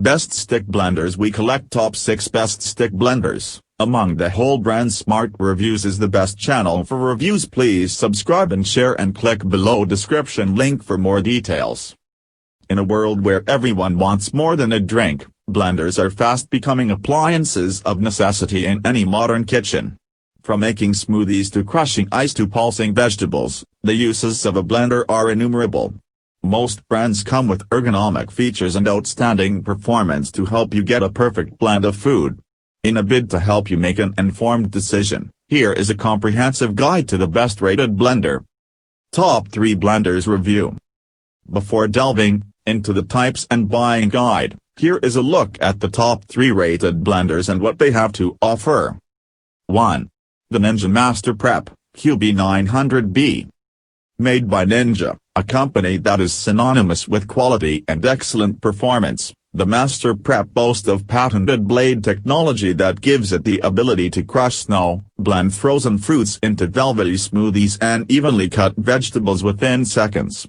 Best Stick Blenders. We collect top 6 best stick blenders. Among the whole brand. Smart Reviews is the best channel for reviews. Please subscribe and share and click below description link for more details. In a world where everyone wants more than a drink, blenders are fast becoming appliances of necessity in any modern kitchen. From making smoothies to crushing ice to pulsing vegetables, the uses of a blender are innumerable. Most brands come with ergonomic features and outstanding performance to help you get a perfect blend of food. In a bid to help you make an informed decision, here is a comprehensive guide to the best-rated blender. Top 3 Blenders Review. Before delving into the types and buying guide, here is a look at the top 3 rated blenders and what they have to offer. 1. The Ninja Master Prep KHB1231. Made by Ninja, a company that is synonymous with quality and excellent performance, the Master Prep boasts of patented blade technology that gives it the ability to crush snow, blend frozen fruits into velvety smoothies and evenly cut vegetables within seconds.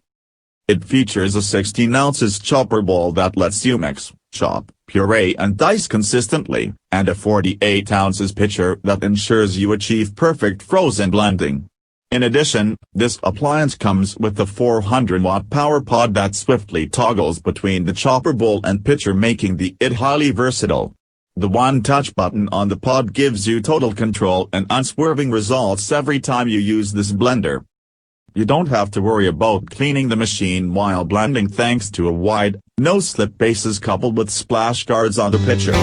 It features a 16 ounces chopper bowl that lets you mix, chop, puree and dice consistently, and a 48 ounces pitcher that ensures you achieve perfect frozen blending. In addition, this appliance comes with a 400-watt power pod that swiftly toggles between the chopper bowl and pitcher, making it highly versatile. The one-touch button on the pod gives you total control and unswerving results every time you use this blender. You don't have to worry about cleaning the machine while blending thanks to a wide, no-slip bases coupled with splash guards on the pitcher.